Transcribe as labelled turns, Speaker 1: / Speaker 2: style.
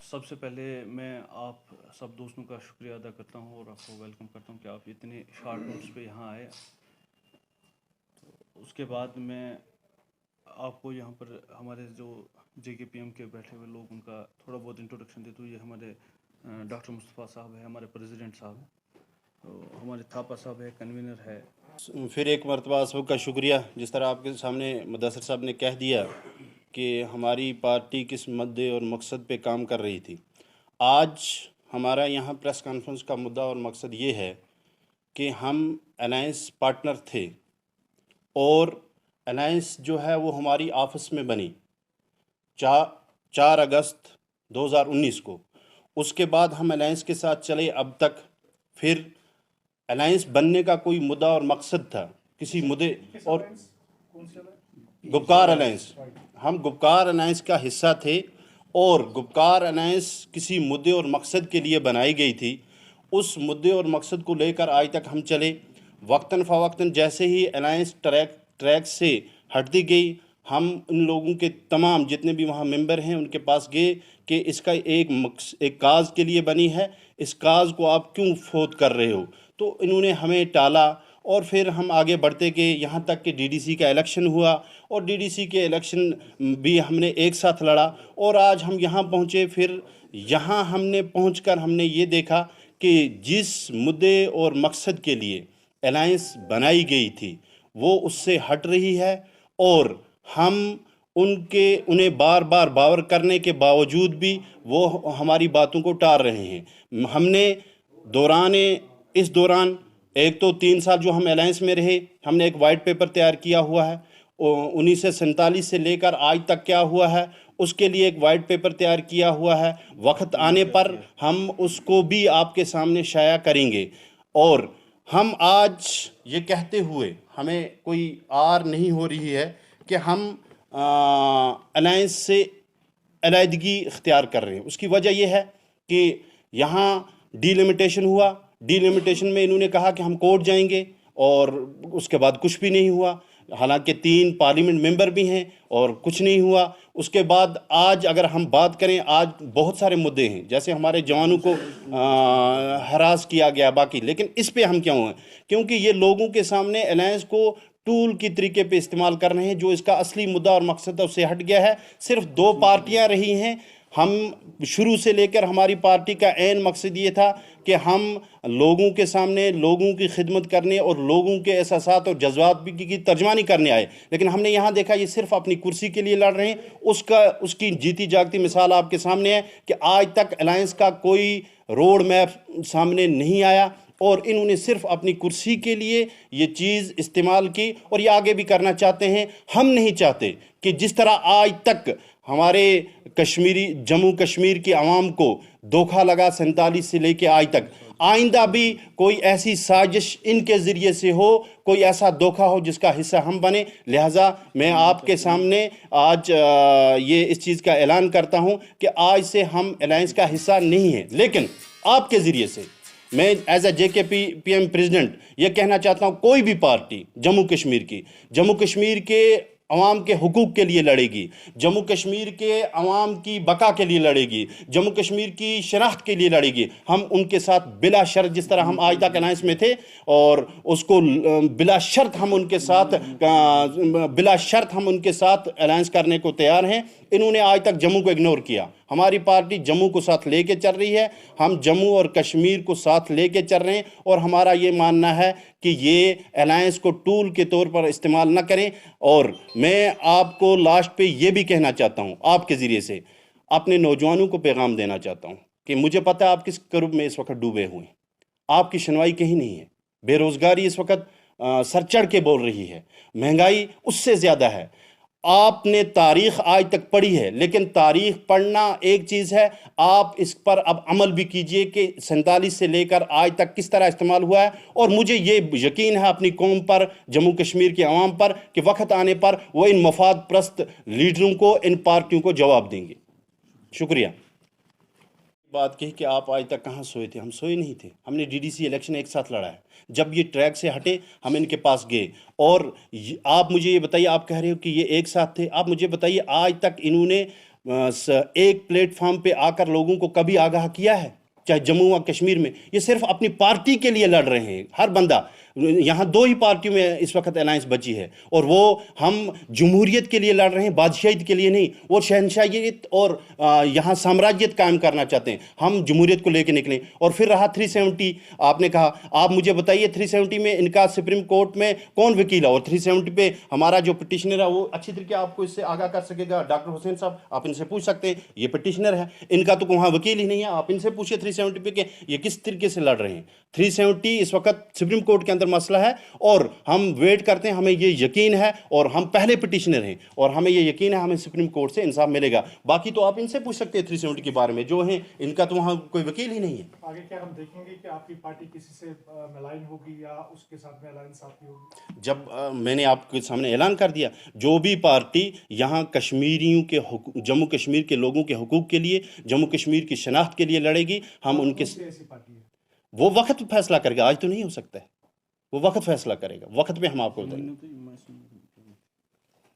Speaker 1: सबसे पहले मैं आप सब दोस्तों का शुक्रिया अदा करता हूँ और आपको वेलकम करता हूँ कि आप इतने शॉर्ट नोट्स पे यहाँ आए। उसके बाद मैं आपको यहाँ पर हमारे जो JKPM के बैठे हुए लोग उनका थोड़ा बहुत इंट्रोडक्शन देता हूँ। ये हमारे डॉक्टर मुस्तफ़ा साहब है, हमारे प्रेसिडेंट साहब हैं, तो हमारे थापा साहब है, कन्वीनर है।
Speaker 2: फिर एक मरतबा सबका शुक्रिया। जिस तरह आपके सामने मुदस्सिर साहब ने कह दिया कि हमारी पार्टी किस मुद्दे और मकसद पे काम कर रही थी। आज हमारा यहाँ प्रेस कॉन्फ्रेंस का मुद्दा और मकसद ये है कि हम अलायंस पार्टनर थे और अलायंस जो है वो हमारी आपस में बनी 4 अगस्त 2019 को। उसके बाद हम अलायंस के साथ चले अब तक। फिर अलायंस बनने का कोई मुद्दा और मकसद था किसी मुद्दे और गुपकार अलायंस, हम गुपकार अलायंस का हिस्सा थे और गुपकार अलायंस किसी मुद्दे और मकसद के लिए बनाई गई थी। उस मुद्दे और मकसद को लेकर आज तक हम चले। वक्तन फ़वक्तन जैसे ही अलायंस ट्रैक से हटती गई, हम इन लोगों के तमाम जितने भी वहाँ मेंबर हैं उनके पास गए कि इसका एक काज के लिए बनी है, इस काज को आप क्यों फोत कर रहे हो। तो इन्होंने हमें टाला और फिर हम आगे बढ़ते गए यहाँ तक कि DDC का इलेक्शन हुआ और DDC के इलेक्शन भी हमने एक साथ लड़ा और आज हम यहाँ पहुँचे। फिर यहाँ हमने पहुँचकर हमने ये देखा कि जिस मुद्दे और मकसद के लिए अलायंस बनाई गई थी वो उससे हट रही है और हम उन्हें बार बार बावर करने के बावजूद भी वो हमारी बातों को टाल रहे हैं। हमने इस दौरान एक तो 3 साल जो हम अलायंस में रहे, हमने एक वाइट पेपर तैयार किया हुआ है। 1947 से लेकर आज तक क्या हुआ है उसके लिए एक वाइट पेपर तैयार किया हुआ है। वक्त आने पर हम उसको भी आपके सामने शाया करेंगे। और हम आज ये कहते हुए हमें कोई आर नहीं हो रही है कि हम अलायंस से अलहदगी इख्तियार कर रहे हैं। उसकी वजह यह है कि यहाँ डिलिमिटेशन हुआ। डिलिमिटेशन में इन्होंने कहा कि हम कोर्ट जाएंगे और उसके बाद कुछ भी नहीं हुआ। हालांकि 3 पार्लियामेंट मेंबर भी हैं और कुछ नहीं हुआ। उसके बाद आज अगर हम बात करें, आज बहुत सारे मुद्दे हैं, जैसे हमारे जवानों को हरास किया गया बाकी, लेकिन इस पे हम क्यों हैं? क्योंकि ये लोगों के सामने अलायंस को टूल की तरीके पे इस्तेमाल कर रहे हैं। जो इसका असली मुद्दा और मकसद है उससे हट गया है। सिर्फ 2 पार्टियां रही हैं। हम शुरू से लेकर हमारी पार्टी का ऐन मकसद ये था कि हम लोगों के सामने लोगों की खिदमत करने और लोगों के एहसासात और जज्बात की तर्जमानी करने आए। लेकिन हमने यहाँ देखा ये सिर्फ अपनी कुर्सी के लिए लड़ रहे हैं। उसकी जीती जागती मिसाल आपके सामने है कि आज तक अलायंस का कोई रोड मैप सामने नहीं आया और इन्होंने सिर्फ अपनी कुर्सी के लिए ये चीज़ इस्तेमाल की और ये आगे भी करना चाहते हैं। हम नहीं चाहते कि जिस तरह आज तक हमारे जम्मू कश्मीर की आवाम को धोखा लगा 47 से लेके आज तक, आइंदा भी कोई ऐसी साजिश इनके ज़रिए से हो, कोई ऐसा धोखा हो जिसका हिस्सा हम बने। लिहाजा मैं आपके सामने आज ये इस चीज़ का ऐलान करता हूँ कि आज से हम अलायंस का हिस्सा नहीं हैं। लेकिन आपके ज़रिए से मैं एज ए JKPM प्रेसिडेंट ये कहना चाहता हूँ, कोई भी पार्टी जम्मू कश्मीर के अवाम के हुकूक के लिए लड़ेगी, जम्मू कश्मीर के अवाम की बका के लिए लड़ेगी, जम्मू कश्मीर की शनाख्त के लिए लड़ेगी, हम उनके साथ बिला शर्त, जिस तरह हम आज तक अलायंस में थे और उसको बिला शर्त हम उनके साथ अलायंस करने को तैयार हैं। इन्होंने आज तक जम्मू को इग्नोर किया। हमारी पार्टी जम्मू को साथ लेके चल रही है। हम जम्मू और कश्मीर को साथ लेके चल रहे हैं और हमारा ये मानना है कि ये अलायंस को टूल के तौर पर इस्तेमाल ना करें। और मैं आपको लास्ट पे ये भी कहना चाहता हूँ, आपके ज़रिए से अपने नौजवानों को पैगाम देना चाहता हूँ कि मुझे पता है आप किस कर्ब में इस वक्त डूबे हुए हैं, आपकी सुनवाई कहीं नहीं है। बेरोज़गारी इस वक्त सर चढ़ के बोल रही है, महंगाई उससे ज़्यादा है। आपने तारीख आज तक पढ़ी है, लेकिन तारीख पढ़ना एक चीज़ है, आप इस पर अब अमल भी कीजिए कि 47 से लेकर आज तक किस तरह इस्तेमाल हुआ है। और मुझे ये यकीन है अपनी कौम पर, जम्मू कश्मीर के अवाम पर, कि वक्त आने पर वो इन मफाद प्रस्त लीडरों को, इन पार्टियों को जवाब देंगे। शुक्रिया। बात कही कि आप आज तक कहाँ सोए थे? हम सोए नहीं थे। हमने DDC इलेक्शन एक साथ लड़ा है। जब ये ट्रैक से हटे हम इनके पास गए। और आप मुझे ये बताइए, आप कह रहे हो कि ये एक साथ थे, आप मुझे बताइए आज तक इन्होंने ایک پلیٹ فارم پہ آ کر لوگوں کو کبھی آگاہ کیا ہے؟ چاہے جموں و کشمیر میں، یہ صرف اپنی پارٹی کے لیے لڑ رہے ہیں ہر بندہ. یہاں 2 ہی پارٹیوں میں اس وقت الائنس بچی ہے، اور وہ ہم جمہوریت کے لیے لڑ رہے ہیں، بادشاہیت کے لیے نہیں. اور شہنشاہیت اور یہاں سامراجیت قائم کرنا چاہتے ہیں. ہم جمہوریت کو لے کے نکلیں. اور پھر رہا 370، آپ نے کہا، آپ مجھے بتائیے 370 میں ان کا سپریم کورٹ میں کون وکیل ہے؟ اور 370 پہ ہمارا جو پٹیشنر ہے وہ اچھی طریقے آپ کو اس سے آگاہ کر سکے گا، ڈاکٹر حسین صاحب، آپ ان سے پوچھ سکتے ہیں. یہ پٹیشنر ہے، ان کا تو وہاں وکیل ہی نہیں ہے. آپ ان سے پوچھیں 370 پہ کہ یہ کس طریقے سے لڑ رہے ہیں. 370 اس وقت سپریم کورٹ کے اندر مسئلہ ہے، اور ہم ویٹ کرتے ہیں. ہمیں یہ یقین ہے، اور ہم پہلے پٹیشنر ہیں، اور ہمیں یہ یقین ہے ہمیں سپریم کورٹ سے انصاف ملے گا. باقی تو آپ ان سے پوچھ سکتے ہیں 370 کے بارے میں، جو ہیں ان کا تو وہاں کوئی وکیل ہی نہیں ہے.
Speaker 3: آگے کیا ہم دیکھیں گے کہ آپ کی پارٹی کسی سے ملائن ہوگی یا اس کے ساتھ میں الائنس آپ کی ہوگی؟
Speaker 2: جب میں نے آپ کے سامنے اعلان کر دیا، جو بھی پارٹی یہاں کشمیریوں کے جموں کشمیر کے لوگوں کے حقوق کے لیے، جموں کشمیر کی شناخت کے لیے لڑے گی، ہم ان کے
Speaker 3: کون سی ایسی پارٹی ہے؟
Speaker 2: وہ وقت فیصلہ کرے گا. آج تو نہیں ہو سکتا ہے، وہ وقت فیصلہ کرے گا. وقت پہ ہم آپ کو بتائیں گے.